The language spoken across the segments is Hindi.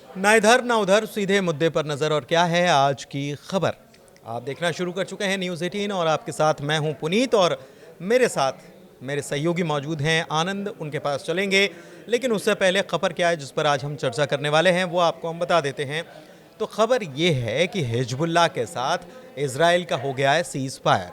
ना इधर ना उधर, सीधे मुद्दे पर नजर। और क्या है आज की खबर, आप देखना शुरू कर चुके हैं न्यूज़ 18 और आपके साथ मैं हूं पुनीत और मेरे साथ मेरे सहयोगी मौजूद हैं आनंद, उनके पास चलेंगे। लेकिन उससे पहले खबर क्या है जिस पर आज हम चर्चा करने वाले हैं वो आपको हम बता देते हैं। तो खबर ये है कि हिजबुल्लाह के साथ इजराइल का हो गया है सीज फायर,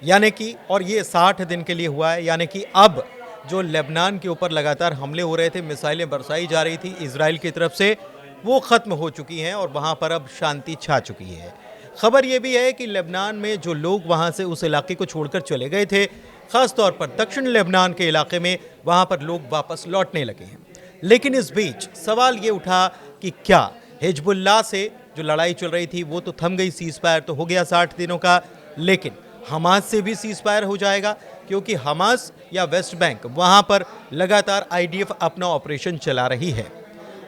यानी कि और ये 60 दिन के लिए हुआ है, यानी कि अब जो लेबनान के ऊपर लगातार हमले हो रहे थे, मिसाइलें बरसाई जा रही थी इजराइल की तरफ से, वो ख़त्म हो चुकी हैं और वहाँ पर अब शांति छा चुकी है। खबर ये भी है कि लेबनान में जो लोग वहाँ से उस इलाके को छोड़कर चले गए थे, ख़ास तौर पर दक्षिण लेबनान के इलाके में, वहाँ पर लोग वापस लौटने लगे हैं। लेकिन इस बीच सवाल ये उठा कि क्या हिजबुल्लाह से जो लड़ाई चल रही थी वो तो थम गई, सीज फायर तो हो गया 60 दिनों का, लेकिन हमास से भी सीज फायर हो जाएगा? क्योंकि हमास या वेस्ट बैंक वहाँ पर लगातार आईडीएफ अपना ऑपरेशन चला रही है।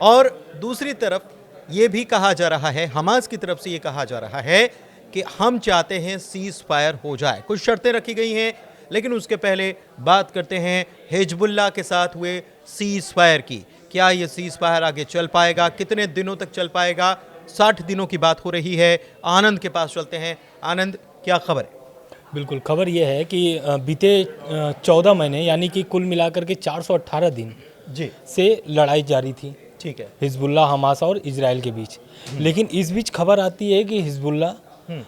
और दूसरी तरफ ये भी कहा जा रहा है, हमास की तरफ से ये कहा जा रहा है कि हम चाहते हैं सीज फायर हो जाए। कुछ शर्तें रखी गई हैं, लेकिन उसके पहले बात करते हैं हिजबुल्लाह के साथ हुए सीज फायर की। क्या ये सीज फायर आगे चल पाएगा, कितने दिनों तक चल पाएगा? 60 दिनों की बात हो रही है। आनंद के पास चलते हैं। आनंद, क्या खबर है? बिल्कुल, खबर ये है कि बीते 14 महीने यानी कि कुल मिलाकर के 418 दिन जी, से लड़ाई जारी थी। ठीक है। हिजबुल्लाह, हमास और इजराइल के बीच। लेकिन इस बीच खबर आती है कि हिजबुल्लाह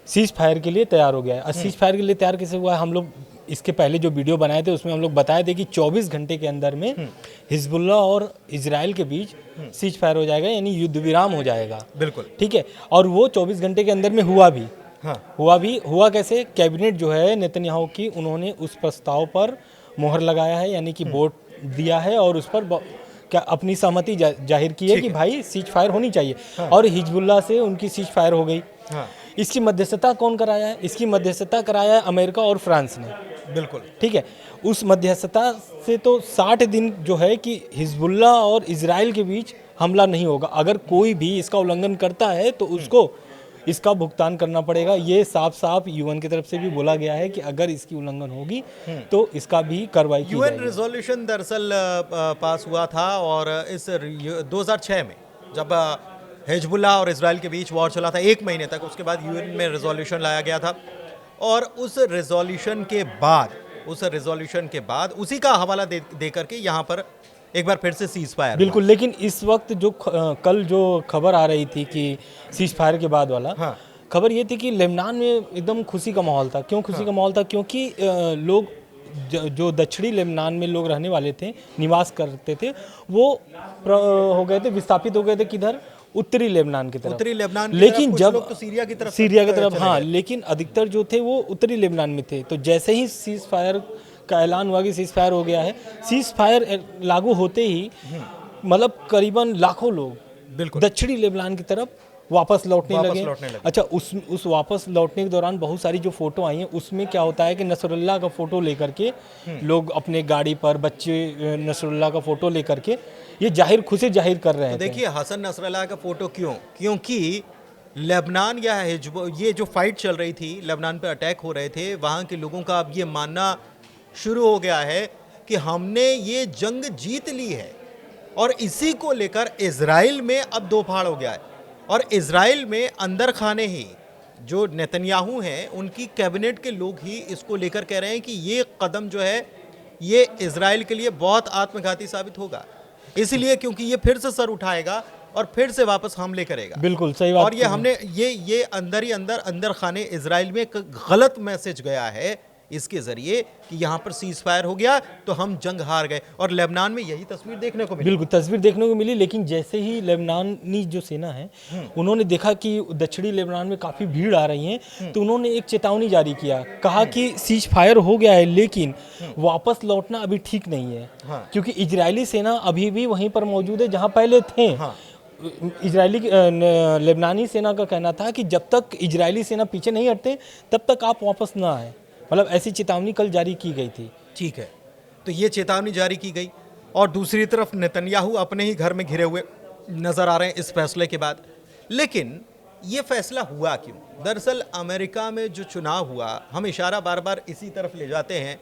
सीज फायर के लिए तैयार हो गया है। और सीज फायर के लिए तैयार कैसे हुआ है, हम लोग इसके पहले जो वीडियो बनाए थे उसमें हम लोग बताए थे कि 24 घंटे के अंदर में हिजबुल्लाह और इजराइल के बीच सीज फायर हो जाएगा, यानी युद्ध विराम हो जाएगा। बिल्कुल, ठीक है। और वो 24 घंटे के अंदर में हुआ भी। हाँ, हुआ कैसे? कैबिनेट जो है नेतन्याहू की, उन्होंने उस प्रस्ताव पर मोहर लगाया है, यानी कि वोट दिया है और उस पर क्या अपनी सहमति जाहिर की है कि भाई सीज फायर होनी चाहिए। हाँ। और हिजबुल्लाह से उनकी सीज फायर हो गई। हाँ। इसकी मध्यस्थता कौन कराया है? इसकी मध्यस्थता कराया है अमेरिका और फ्रांस ने। बिल्कुल, ठीक है। उस मध्यस्थता से तो 60 दिन जो है कि हिजबुल्लाह और इजराइल के बीच हमला नहीं होगा। अगर कोई भी इसका उल्लंघन करता है तो उसको इसका भुगतान करना पड़ेगा। ये साफ साफ यूएन की तरफ से भी बोला गया है कि अगर इसकी उल्लंघन होगी तो इसका भी कार्रवाई की जाएगी। यूएन रिजोल्यूशन दरअसल पास हुआ था और इस 2006 में जब हिजबुल्लाह और इजराइल के बीच वॉर चला था 1 महीने तक, उसके बाद यूएन में रिजोल्यूशन लाया गया था। और उस रिजोल्यूशन के बाद उसी का हवाला दे करके यहाँ पर एक बार फिर से सीज फायर। बिल्कुल। लेकिन इस वक्त जो कल जो खबर आ रही थी कि सीज फायर के बाद वाला, हाँ, खबर ये थी कि लेबनान में एकदम खुशी का माहौल था। क्यों खुशी, हाँ, का माहौल था? क्योंकि लोग जो दक्षिणी लेबनान में लोग रहने वाले थे, निवास करते थे, वो हो गए थे, विस्थापित हो गए थे। किधर? उत्तरी लेबनान की तरफ। उत्तरी लेबनान लेकिन जब लोग तो सीरिया की तरफ हाँ, लेकिन अधिकतर जो थे वो उत्तरी लेबनान में थे। तो जैसे ही सीज फायर का ऐलान हुआ कि सीज फायर हो गया है, सीज फायर लागू होते ही मतलब करीबन लाखों लोग दक्षिणी लेबनान की तरफ वापस लौटने लगे। अच्छा, उस वापस लौटने के दौरान बहुत सारी जो फोटो आई हैं उसमें क्या होता है कि नसरुल्लाह का फोटो लेकर के लोग अपने गाड़ी पर, बच्चे नसरुल्लाह का फोटो लेकर के ये खुशी जाहिर कर रहे हैं। तो देखिए, हसन नसरुल्लाह का फोटो क्यों? क्योंकि लेबनान या ये जो फाइट चल रही थी, लेबनान पे अटैक हो रहे थे, वहाँ के लोगों का अब ये मानना शुरू हो गया है कि हमने ये जंग जीत ली है। और इसी को लेकर इजराइल में अब दो फाड़ हो गया है। और इजराइल में अंदर खाने ही जो नेतन्याहू हैं, उनकी कैबिनेट के लोग ही इसको लेकर कह रहे हैं कि ये कदम जो है ये इजराइल के लिए बहुत आत्मघाती साबित होगा, इसलिए क्योंकि ये फिर से सर उठाएगा और फिर से वापस हमले करेगा। बिल्कुल सही बात। और ये हमने ये अंदर ही अंदर खाने इजराइल में एक गलत मैसेज गया है इसके जरिए कि यहाँ पर सीज फायर हो गया तो हम जंग हार गए। और लेबनान में यही तस्वीर देखने को मिली। बिल्कुल तस्वीर देखने को मिली। लेकिन जैसे ही लेबनानी जो सेना है उन्होंने देखा कि दक्षिणी लेबनान में काफ़ी भीड़ आ रही है, तो उन्होंने एक चेतावनी जारी किया। कहा कि सीज फायर हो गया है लेकिन वापस लौटना अभी ठीक नहीं है। हाँ। क्योंकि इजरायली सेना अभी भी वहीं पर मौजूद है जहाँ पहले थे। हाँ। इजरायली लेबनानी सेना का कहना था कि जब तक इजरायली सेना पीछे नहीं हटते तब तक आप वापस ना आए। मतलब ऐसी चेतावनी कल जारी की गई थी। ठीक है, तो ये चेतावनी जारी की गई और दूसरी तरफ नेतन्याहू अपने ही घर में घिरे हुए नजर आ रहे हैं इस फैसले के बाद। लेकिन ये फैसला हुआ क्यों? दरअसल अमेरिका में जो चुनाव हुआ, हम इशारा बार बार इसी तरफ ले जाते हैं।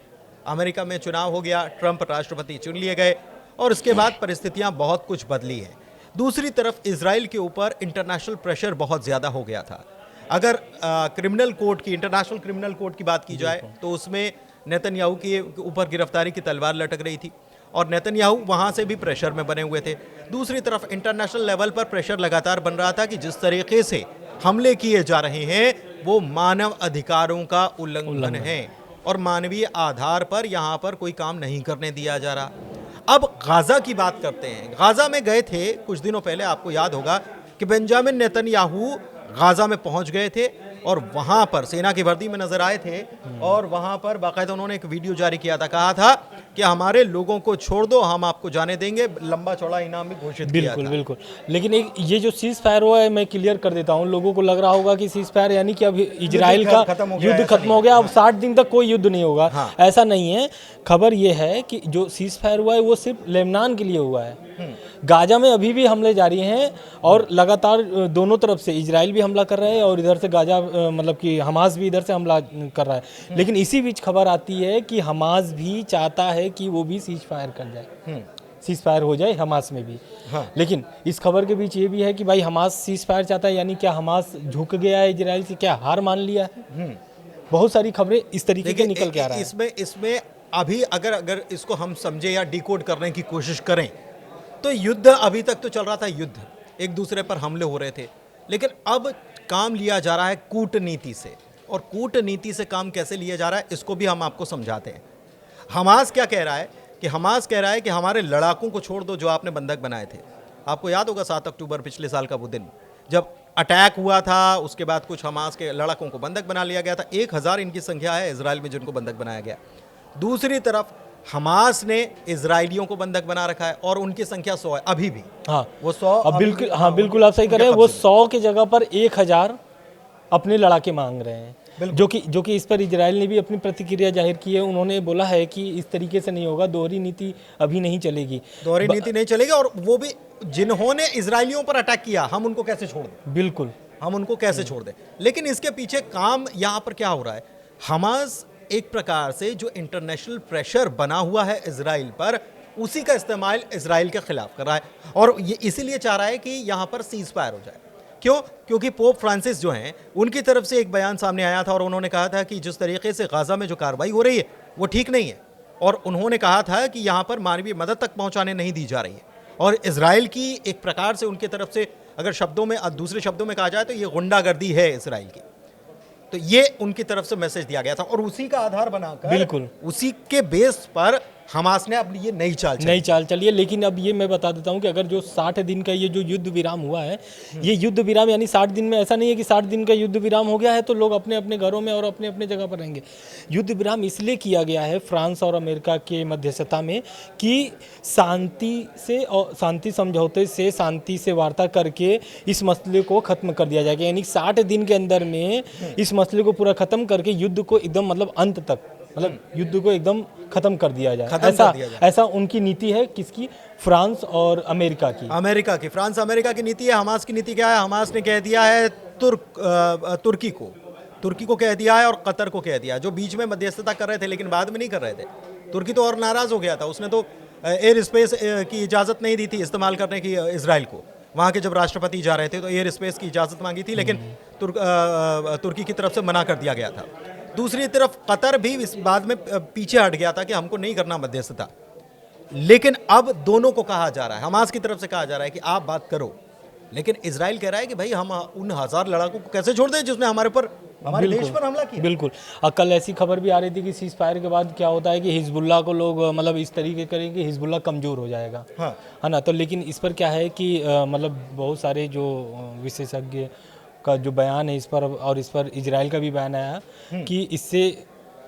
अमेरिका में चुनाव हो गया, ट्रंप राष्ट्रपति चुन लिए गए और उसके बाद परिस्थितियां बहुत कुछ बदली हैं। दूसरी तरफ इजराइल के ऊपर इंटरनेशनल प्रेशर बहुत ज़्यादा हो गया था। अगर क्रिमिनल कोर्ट की, इंटरनेशनल क्रिमिनल कोर्ट की बात की जाए तो उसमें नेतन्याहू के ऊपर गिरफ्तारी की तलवार लटक रही थी और नेतन्याहू वहाँ से भी प्रेशर में बने हुए थे। दूसरी तरफ इंटरनेशनल लेवल पर प्रेशर लगातार बन रहा था कि जिस तरीके से हमले किए जा रहे हैं वो मानव अधिकारों का उल्लंघन है और मानवीय आधार पर यहाँ पर कोई काम नहीं करने दिया जा रहा। अब गाजा की बात करते हैं। गाजा में गए थे कुछ दिनों पहले, आपको याद होगा कि बेंजामिन नेतन्याहू गाजा में पहुंच गए थे और वहां पर सेना की वर्दी में नजर आए थे और वहां पर बाकायदा उन्होंने एक वीडियो जारी किया था, कहा था कि हमारे लोगों को छोड़ दो, हम आपको जाने देंगे, लंबा चौड़ा इनाम भी घोषित किया था। बिल्कुल। लेकिन एक ये जो सीज फायर हुआ है, मैं क्लियर कर देता हूँ, लोगों को लग रहा होगा कि सीज फायर यानी कि अब इजराइल का युद्ध खत्म हो गया, अब 60 दिन तक कोई युद्ध नहीं होगा। हाँ। ऐसा नहीं है। खबर ये है कि जो सीज फायर हुआ है वो सिर्फ लेबनान के लिए हुआ है। गाजा में अभी भी हमले जारी हैं और लगातार दोनों तरफ से इजराइल भी हमला कर रहा है और इधर से गाजा मतलब कि हमास भी इधर से हमला कर रहा है। लेकिन इसी बीच खबर आती है कि हमास भी चाहता है कि वो भी सीज फायर कर जाए, सीज फायर हो जाए हमास में भी। हाँ। लेकिन इस खबर के बीच ये भी है कि भाई हमास सीज फायर चाहता है, यानी क्या हमास झुक गया है इजराइल से, क्या हार मान लिया है? बहुत सारी खबरें इस तरीके के निकल के आ रहा है। इसमें अभी अगर इसको हम समझे या डिकोड करने की कोशिश करें तो युद्ध अभी तक तो चल रहा था, युद्ध एक दूसरे पर हमले हो रहे थे, लेकिन अब काम लिया जा रहा है कूटनीति से। और कूटनीति से काम कैसे लिया जा रहा है इसको भी हम आपको समझाते हैं। हमास क्या कह रहा है कि हमास कह रहा है कि हमारे लड़ाकों को छोड़ दो जो आपने बंधक बनाए थे। आपको याद होगा 7 अक्टूबर पिछले साल का वो दिन जब अटैक हुआ था, उसके बाद कुछ हमास के लड़ाकों को बंधक बना लिया गया था। 1000 इनकी संख्या है इजराइल में जिनको बंधक बनाया गया। दूसरी तरफ हमास ने इजरायलियों को बंधक बना रखा है और उनकी संख्या 100 है अभी भी। हाँ, वो 100 अब बिल्कुल, हाँ बिल्कुल आप सही कर रहे हैं। वो 100 की जगह पर 1000 अपने लड़ाके मांग रहे हैं, जो कि इस पर इजराइल ने भी अपनी प्रतिक्रिया जाहिर की है। उन्होंने बोला है कि इस तरीके से नहीं होगा, दोहरी नीति अभी नहीं चलेगी, दोहरी नीति नहीं चलेगी। और वो भी जिन्होंने इजराइलियों पर अटैक किया, हम उनको कैसे छोड़ दें? बिल्कुल, हम उनको कैसे छोड़ दें? लेकिन इसके पीछे काम यहाँ पर क्या हो रहा है? हमास एक प्रकार से जो इंटरनेशनल प्रेशर बना हुआ है इजराइल पर, उसी का इस्तेमाल इजराइल के खिलाफ कर रहा है और ये इसीलिए चाह रहा है कि यहाँ पर सीज फायर हो जाए। क्यों? क्योंकि पोप फ्रांसिस जो हैं उनकी तरफ से एक बयान सामने आया था और उन्होंने कहा था कि जिस तरीके से गाजा में जो कार्रवाई हो रही है वो ठीक नहीं है और उन्होंने कहा था कि यहाँ पर मानवीय मदद तक पहुँचाने नहीं दी जा रही है। और इजराइल की एक प्रकार से उनकी तरफ से अगर शब्दों में, दूसरे शब्दों में कहा जाए तो ये गुंडागर्दी है इजराइल की। तो ये उनकी तरफ से मैसेज दिया गया था और उसी का आधार बनाकर, बिल्कुल उसी के बेस पर हमास ने अब ये नई चाल चली है। लेकिन अब ये मैं बता देता हूँ कि अगर जो 60 दिन का ये जो युद्ध विराम हुआ है, ये युद्ध विराम यानी 60 दिन में, ऐसा नहीं है कि 60 दिन का युद्ध विराम हो गया है तो लोग अपने अपने घरों में और अपने अपने जगह पर रहेंगे। युद्ध विराम इसलिए किया गया है फ्रांस और अमेरिका के मध्यस्थता में कि शांति से और शांति समझौते से, शांति से वार्ता करके इस मसले को खत्म कर दिया जाएगा। यानी 60 दिन के अंदर में इस मसले को पूरा खत्म करके युद्ध को एकदम मतलब अंत तक, मतलब युद्ध को एकदम खत्म कर दिया जाए। ऐसा उनकी नीति है। किसकी? फ्रांस और अमेरिका की। फ्रांस अमेरिका की नीति है। हमास की नीति क्या है? हमास ने कह दिया है तुर्की को कह दिया है और कतर को कह दिया है, जो बीच में मध्यस्थता कर रहे थे लेकिन बाद में नहीं कर रहे थे। तुर्की तो और नाराज हो गया था, उसने तो एयर स्पेस की इजाज़त नहीं दी थी इस्तेमाल करने की इजराइल को। वहाँ के जब राष्ट्रपति जा रहे थे तो एयर स्पेस की इजाज़त मांगी थी, लेकिन तुर्की की तरफ से मना कर दिया गया था। दूसरी तरफ कतर भी इस बाद में पीछे हट गया था कि हमको नहीं करना मध्यस्थता। लेकिन अब दोनों को कहा जा रहा है, हमास की तरफ से कहा जा रहा है कि आप बात करो, लेकिन इजराइल कह रहा है कि भाई हम उन 1000 लड़ाकों को कैसे छोड़ दें जिसने हमारे देश पर हमला किया। बिल्कुल। कल ऐसी खबर भी आ रही थी कि सीज फायर के बाद क्या होता है कि हिजबुल्लाह को लोग मतलब इस तरीके करेंगे, हिजबुल्लाह कमज़ोर हो जाएगा। हाँ। है ना? तो लेकिन इस पर क्या है कि मतलब बहुत सारे जो विशेषज्ञ का जो बयान है इस पर, और इस पर इजराइल का भी बयान आया कि इससे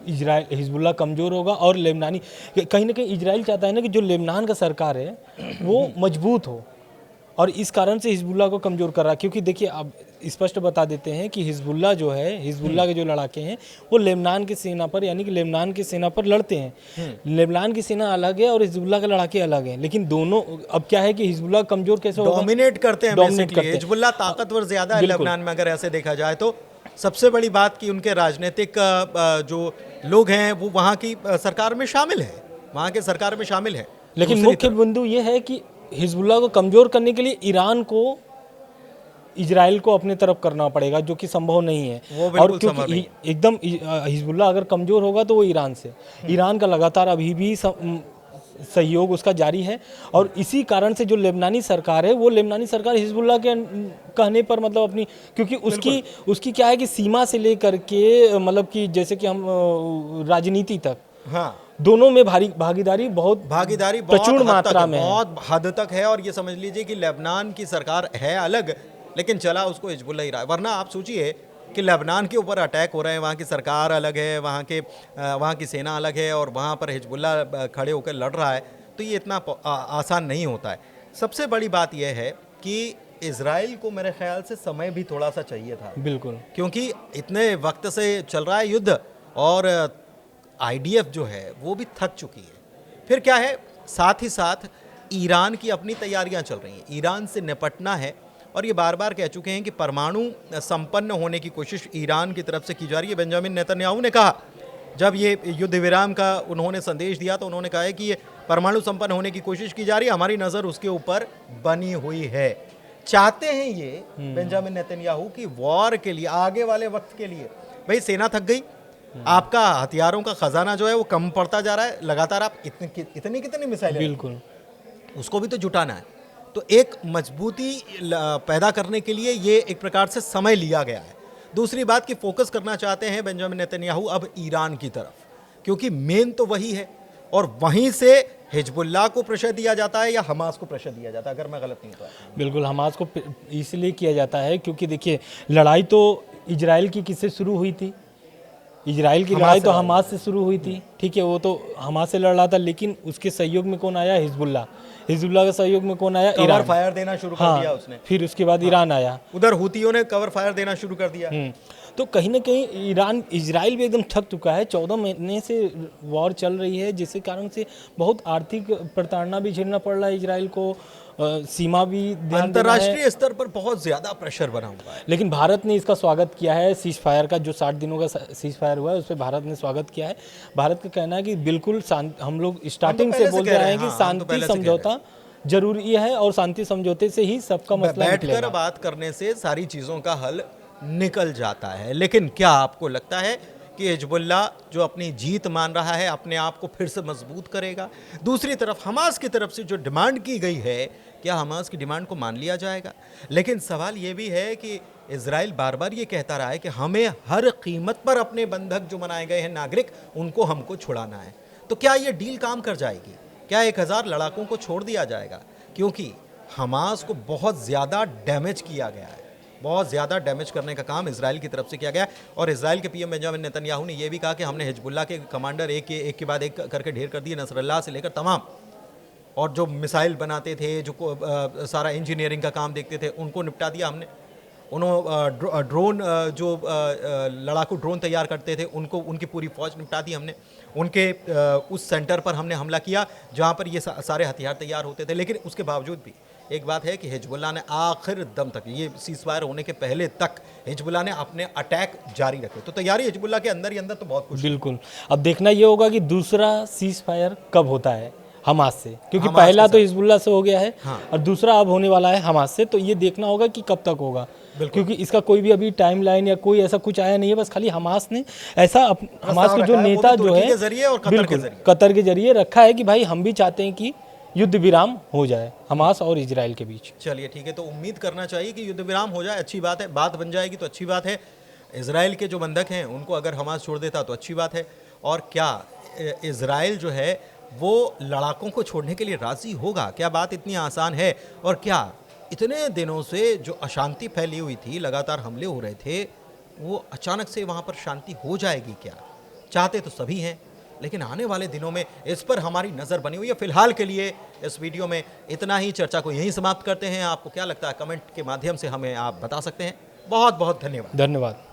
इजराइल, हिजबुल्लाह कमज़ोर होगा और लेबनानी, कहीं ना कहीं इजराइल चाहता है ना कि जो लेबनान का सरकार है वो मजबूत हो, और इस कारण से हिजबुल्लाह को कमज़ोर कर रहा है। क्योंकि देखिए, अब स्पष्ट बता देते हैं कि हिजबुल्लाह जो है, हिजबुल्लाह के जो लड़ाके हैं वो लेबनान की सेना पर, यानी कि लेबनान की सेना पर लड़ते हैं। लेबनान की सेना अलग है और हिजबुल्लाह के लड़ाके अलग हैं, लेकिन दोनों, अब क्या है कि हिजबुल्लाह कमज़ोर कैसे होगा? डोमिनेट करते हैं, हिजबुल्लाह ताकतवर ज़्यादा है लेबनान में अगर ऐसे देखा जाए तो। सबसे बड़ी बात कि उनके राजनीतिक जो लोग हैं वो वहाँ की सरकार में शामिल है, वहाँ के सरकार में शामिल है। लेकिन मुख्य बिंदु ये है कि हिजबुल्लाह को कमज़ोर करने के लिए ईरान को इजराइल को अपने तरफ करना पड़ेगा, जो कि संभव नहीं है। वो और बिल्कुल संभव क्योंकि नहीं एकदम हिजबुल्लाह अगर कमज़ोर होगा तो वो ईरान से, ईरान का लगातार अभी भी सहयोग उसका जारी है। और इसी कारण से जो लेबनानी सरकार है, वो लेबनानी सरकार हिजबुल्लाह के कहने पर मतलब अपनी, क्योंकि उसकी क्या है कि सीमा से लेकर के मतलब कि जैसे कि हम राजनीति तक, हाँ, दोनों में भागीदारी बहुत प्रचुर हद तक मात्रा है, में है। बहुत हद तक है। और ये समझ लीजिए कि लेबनान की सरकार है अलग, लेकिन चला उसको हिजबुल्लाह ही रहा है। वरना आप सोचिए कि लेबनान के ऊपर अटैक हो रहे हैं, वहाँ की सरकार अलग है, वहाँ की सेना अलग है, और वहाँ पर हिजबुल्लाह खड़े होकर लड़ रहा है, तो ये इतना आसान नहीं होता है। सबसे बड़ी बात यह है कि इजराइल को मेरे ख्याल से समय भी थोड़ा सा चाहिए था, बिल्कुल, क्योंकि इतने वक्त से चल रहा है युद्ध, और आईडीएफ जो है वो भी थक चुकी है। फिर क्या है, साथ ही साथ ईरान की अपनी तैयारियां चल रही हैं, ईरान से निपटना है। और ये बार बार कह चुके हैं कि परमाणु संपन्न होने की कोशिश ईरान की तरफ से की जा रही है। बेंजामिन नेतन्याहू ने कहा, जब ये युद्ध विराम का उन्होंने संदेश दिया, तो उन्होंने कहा है कि ये परमाणु संपन्न होने की कोशिश की जा रही है, हमारी नज़र उसके ऊपर बनी हुई है। चाहते हैं ये बेंजामिन नेतन्याहू की वॉर के लिए, आगे वाले वक्त के लिए, भाई सेना थक गई, आपका हथियारों का खजाना जो है वो कम पड़ता जा रहा है, लगातार आप कितनी मिसाइलें, बिल्कुल, उसको भी तो जुटाना है। तो एक मजबूती पैदा करने के लिए ये एक प्रकार से समय लिया गया है। दूसरी बात कि फोकस करना चाहते हैं बेंजामिन नेतन्याहू अब ईरान की तरफ, क्योंकि मेन तो वही है, और वहीं से हिजबुल्लाह को प्रेशर दिया जाता है या हमास को प्रेशर दिया जाता है, अगर मैं गलत नहीं तो। बिल्कुल, हमास को इसलिए किया जाता है क्योंकि देखिए, लड़ाई तो इजराइल की किससे शुरू हुई थी? इजराइल की लड़ाई तो हमास से शुरू हुई थी, ठीक है, वो तो हमास से लड़ रहा था, लेकिन उसके सहयोग में कौन आया? हिजबुल्लाह। हिजबुल्लाह के सहयोग में कौन आया? ईरान। फायर देना शुरू कर दिया उसने, फिर उसके बाद ईरान आया, उधर हुतियों ने कवर फायर देना शुरू कर दिया। तो कहीं ना कहीं इजराइल भी एकदम थक चुका है। 14 महीने से वॉर चल रही है, जिसके कारण से बहुत आर्थिक प्रताड़ना भी झेलना पड़ रहा है इजराइल को, सीमा भी अंतर्राष्ट्रीय स्तर पर बहुत ज्यादा प्रेशर बना हुआ है। लेकिन भारत ने इसका स्वागत किया है, सीज फायर का, जो 60 दिनों का सीज फायर हुआ है, उस पर भारत ने स्वागत किया है। भारत का कहना है कि बिल्कुल हम लोग स्टार्टिंग से बोलते रहे हैं कि शांति समझौता जरूरी है, और शांति समझौते से ही सबका मसला बैठकर बात करने से सारी चीजों का हल निकल जाता है। लेकिन क्या आपको लगता है कि हिजबुल्लाह जो अपनी जीत मान रहा है, अपने आप को फिर से मजबूत करेगा? दूसरी तरफ हमास की तरफ से जो डिमांड की गई है, क्या हमास की डिमांड को मान लिया जाएगा? लेकिन सवाल ये भी है कि इजराइल बार बार ये कहता रहा है कि हमें हर कीमत पर अपने बंधक जो बनाए गए हैं नागरिक, उनको हमको छुड़ाना है। तो क्या ये डील काम कर जाएगी? क्या 1000 लड़ाकों को छोड़ दिया जाएगा? क्योंकि हमास को बहुत ज़्यादा डैमेज किया गया है, बहुत ज़्यादा डैमेज करने का काम इजराइल की तरफ से किया गया। और इजराइल के पीएम बेंजामिन नेतन्याहू ने यह भी कहा कि हमने हिजबुल्लाह के कमांडर एक के बाद एक करके ढेर कर दिए, नसरल्लाह से लेकर तमाम, और जो मिसाइल बनाते थे, जो सारा इंजीनियरिंग का काम देखते थे, उनको निपटा दिया हमने। ड्रोन जो लड़ाकू ड्रोन तैयार करते थे, उनकी पूरी फौज निपटा दी हमने। उनके उस सेंटर पर हमने हमला किया जहाँ पर ये सारे हथियार तैयार होते थे। लेकिन उसके बावजूद भी एक बात है कि हिजबुल्लाह ने आखिर दम तक, ये सीज़फायर होने के पहले तक, हिजबुल्लाह ने अपने अटैक जारी रखे। तो तैयारी हिजबुल्लाह के अंदर ही अंदर तो बहुत कुछ। बिल्कुल, अब देखना ये होगा कि दूसरा सीज फायर कब होता है हमास से, क्योंकि पहला तो हिजबुल्लाह से हो गया है, और दूसरा अब होने वाला है हमास से। तो ये देखना होगा कि कब तक होगा, क्योंकि इसका कोई भी अभी टाइम लाइन या कोई ऐसा कुछ आया नहीं है। बस खाली हमास ने ऐसा हमास के जो नेता जो है, बिल्कुल कतर के जरिए रखा है कि भाई हम भी चाहते हैं कि युद्ध विराम हो जाए हमास और इजराइल के बीच। चलिए ठीक है, तो उम्मीद करना चाहिए कि युद्ध विराम हो जाए, अच्छी बात है, बात बन जाएगी तो अच्छी बात है। इजराइल के जो बंधक हैं उनको अगर हमास छोड़ देता तो अच्छी बात है। और क्या इजराइल जो है वो लड़ाकों को छोड़ने के लिए राजी होगा? क्या बात इतनी आसान है? और क्या इतने दिनों से जो अशांति फैली हुई थी, लगातार हमले हो रहे थे, वो अचानक से वहाँ पर शांति हो जाएगी क्या? चाहते तो सभी हैं, लेकिन आने वाले दिनों में इस पर हमारी नज़र बनी हुई है। फिलहाल के लिए इस वीडियो में इतना ही, चर्चा को यहीं समाप्त करते हैं। आपको क्या लगता है कमेंट के माध्यम से हमें आप बता सकते हैं। बहुत बहुत धन्यवाद। धन्यवाद।